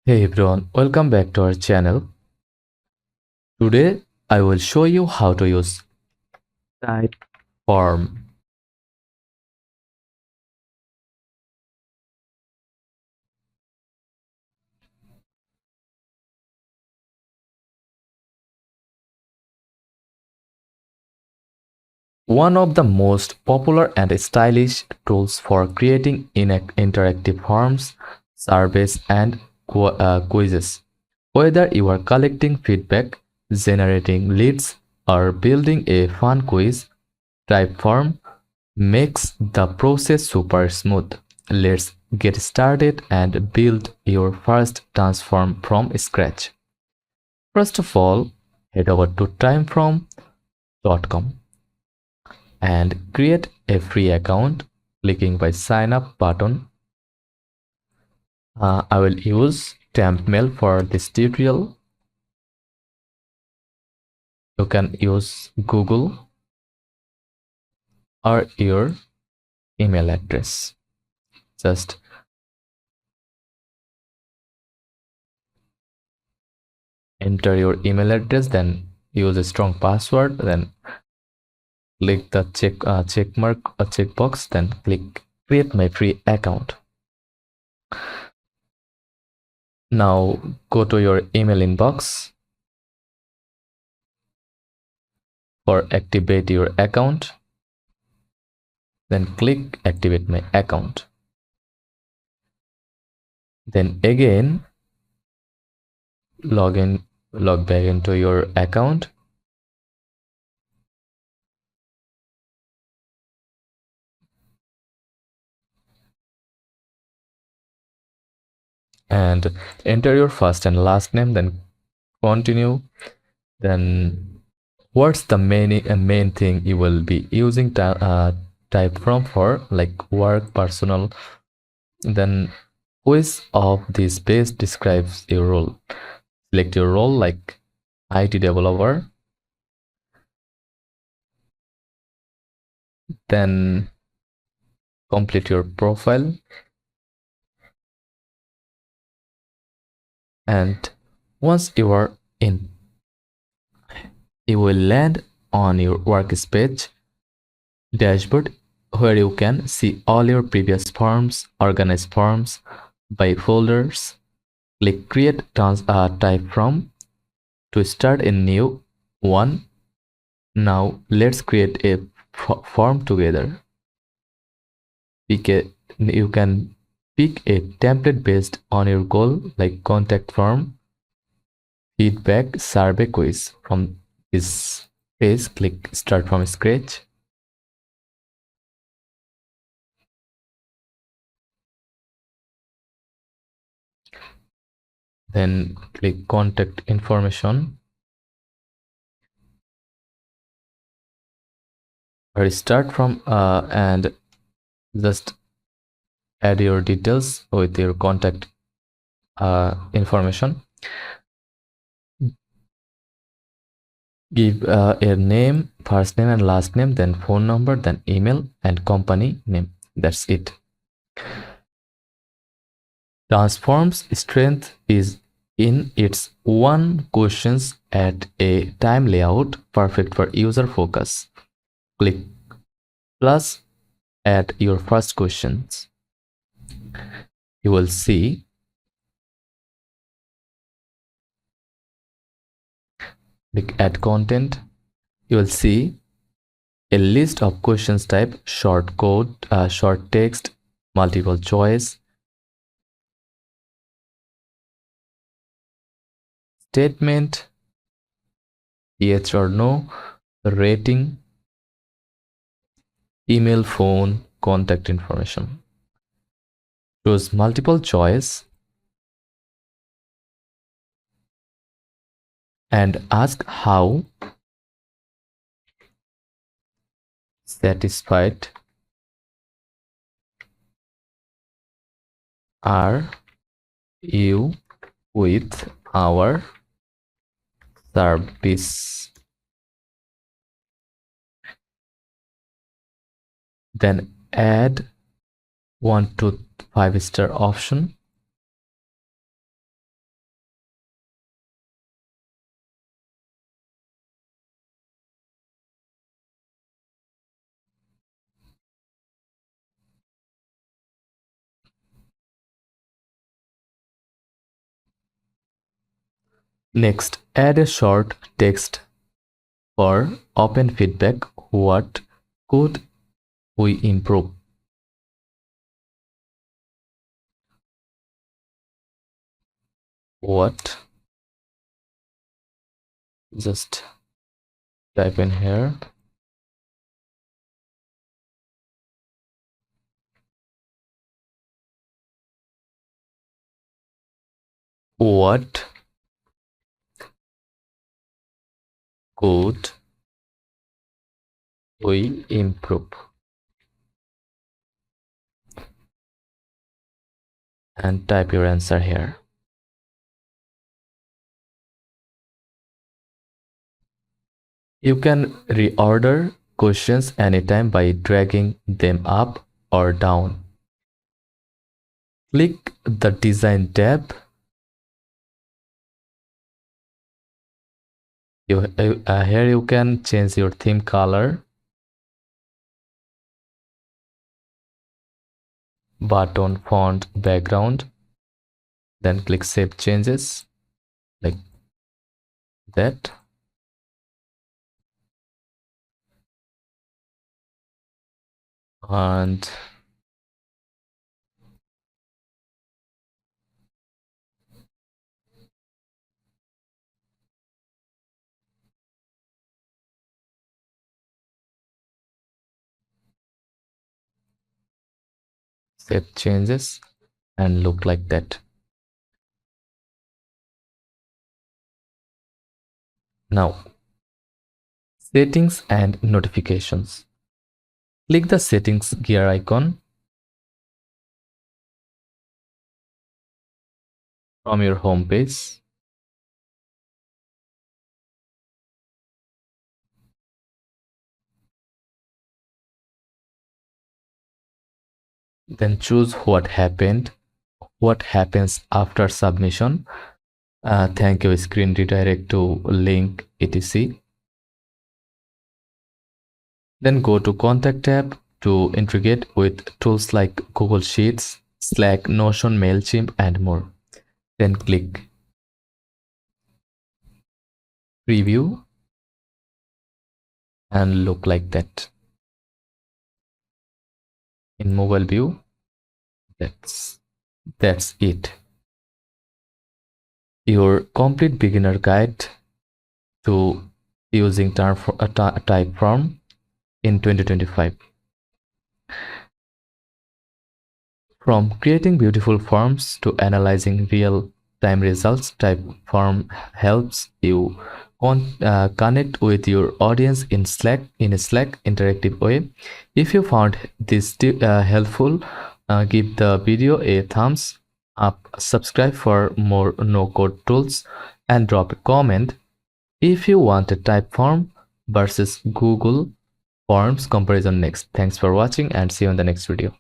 Hey everyone, welcome back to our channel. Today I will show you how to use Typeform. One of the most popular and stylish tools for creating interactive forms, surveys and quizzes. Whether you are collecting feedback, generating leads or building a fun quiz, Typeform makes the process super smooth. Let's get started and build your first transform from scratch. First of all, head over to timeform.com and create a free account clicking by sign up button. I will use Mail for this tutorial. You can use Google or your email address. Just enter your email address, then use a strong password, then click the check mark checkbox, then click create my free account. Now go to your email inbox for activate your account, then click activate my account. Then again log back into your account. And enter your first and last name, then continue. Then what's the main thing you will be using Typeform for, like work, personal? Then which of these best describes your role? Select your role like IT developer, then complete your profile, and once you are in, you will land on your workspace dashboard where you can see all your previous forms, organize forms by folders. Click create Typeform to start a new one. Now let's create a form together. You can pick a template based on your goal, like contact form, feedback, survey, quiz. From this page, click start from scratch. Then click contact information or start from and just add your details with your contact information. Give a name, first name and last name, then phone number, then email and company name. That's it. Transform's strength is in its one questions at a time layout, perfect for user focus. Click plus at your first questions. You will see click add content. You will see a list of questions type: short code, short text, multiple choice, statement, yes or no, rating, email, phone, contact information. Choose multiple choice and ask how satisfied are you with our service. Then add 1 to 5 star option. Next, add a short text for open feedback. What could we improve? What? Just type in here. What could we improve? And type your answer here. You can reorder questions anytime by dragging them up or down. Click the Design tab. Here you can change your theme color, button, font, background. Then click Save Changes like that. And save changes and look like that. Now, settings and notifications. Click the settings gear icon from your home page. Then choose what happens after submission. Thank you, screen redirect to link etc. Then go to Contact tab to integrate with tools like Google Sheets, Slack, Notion, MailChimp, and more. Then click Preview and look like that. In mobile view, that's it. Your complete beginner guide to using Typeform in 2025. From creating beautiful forms to analyzing real-time results, Typeform helps you connect with your audience in a Slack interactive way. If you found this helpful, give the video a thumbs up, subscribe for more no-code tools, and drop a comment if you want a Typeform versus Google Forms comparison next. Thanks for watching and see you in the next video.